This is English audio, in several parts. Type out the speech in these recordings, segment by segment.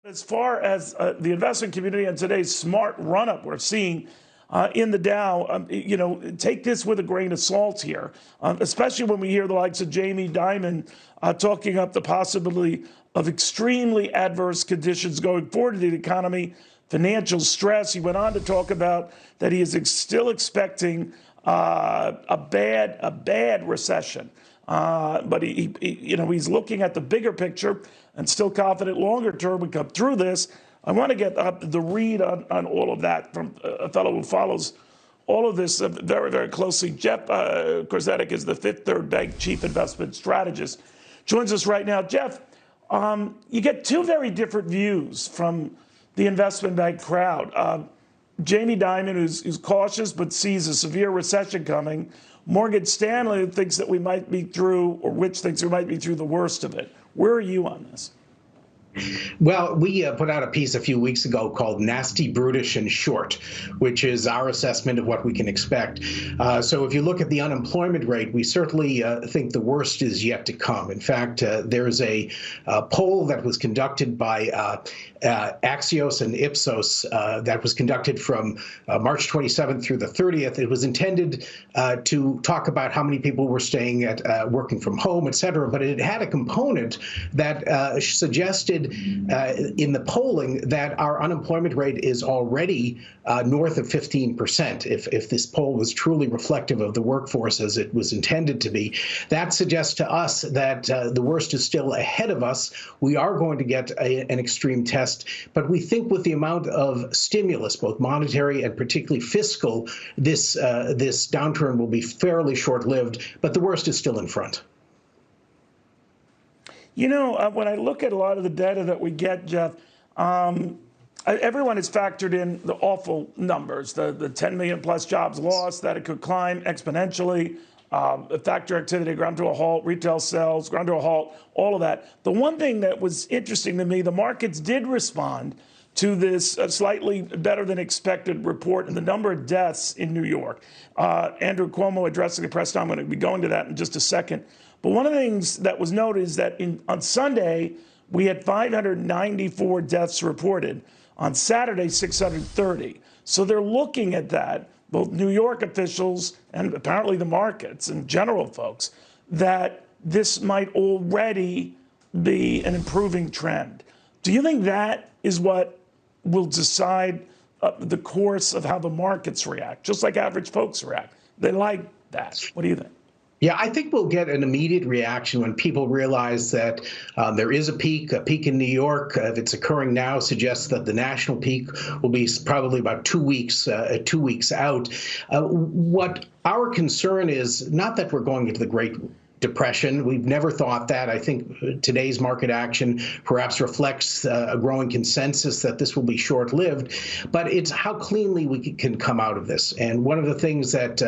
As far as the investment community and today's smart run-up we're seeing in the Dow, take this with a grain of salt here, especially when we hear the likes of Jamie Dimon talking up the possibility of extremely adverse conditions going forward in the economy, financial stress. He went on to talk about that he is still expecting a bad recession. But he's looking at the bigger picture and still confident longer term we come through this. I want to get the read on all of that from a fellow who follows all of this very, very closely. Jeff Korzenik is the Fifth Third Bank Chief Investment Strategist. Joins us right now. Jeff, you get two very different views from the investment bank crowd. Jamie Dimon, who's cautious but sees a severe recession coming. Morgan Stanley thinks that we might be through, or which thinks we might be through the worst of it. Where are you on this? Well, we put out a piece a few weeks ago called Nasty, Brutish, and Short, which is our assessment of what we can expect. So if you look at the unemployment rate, we certainly think the worst is yet to come. In fact, there's a poll that was conducted by Axios and Ipsos that was conducted from March 27th through the 30th. It was intended to talk about how many people were staying at working from home, et cetera, but it had a component that suggested in the polling that our unemployment rate is already north of 15%. If this poll was truly reflective of the workforce as it was intended to be, that suggests to us that the worst is still ahead of us. We are going to get an extreme test, but we think with the amount of stimulus, both monetary and particularly fiscal, this downturn will be fairly short-lived, but the worst is still in front. When I look at a lot of the data that we get, Jeff, everyone has factored in the awful numbers, the 10 million plus jobs lost, that it could climb exponentially, factory activity ground to a halt, retail sales ground to a halt, all of that. The one thing that was interesting to me, the markets did respond to this slightly better than expected report and the number of deaths in New York. Andrew Cuomo addressing the press. I'm going to be going to that in just a second. But one of the things that was noted is that on Sunday, we had 594 deaths reported. On Saturday, 630. So they're looking at that, both New York officials and apparently the markets and general folks, that this might already be an improving trend. Do you think that is what will decide the course of how the markets react, just like average folks react? They like that. What do you think? Yeah, I think we'll get an immediate reaction when people realize that there is a peak in New York. If it's occurring now, suggests that the national peak will be probably about 2 weeks out. What our concern is not that we're going into the Great Depression. We've never thought that. I think today's market action perhaps reflects a growing consensus that this will be short-lived, but it's how cleanly we can come out of this. And one of the things that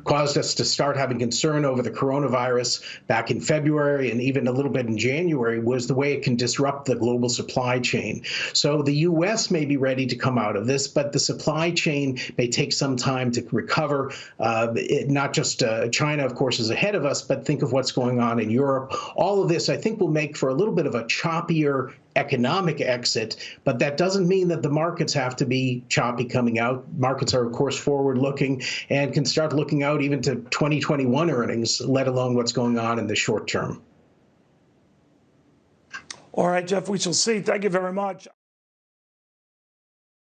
caused us to start having concern over the coronavirus back in February and even a little bit in January was the way it can disrupt the global supply chain. So the U.S. may be ready to come out of this, but the supply chain may take some time to recover. Not just China, of course, is ahead of us, but think of what's going on in Europe. All of this, I think, will make for a little bit of a choppier economic exit, but that doesn't mean that the markets have to be choppy coming out. Markets are, of course, forward-looking and can start looking out even to 2021 earnings, let alone what's going on in the short term. All right, Jeff, we shall see. Thank you very much.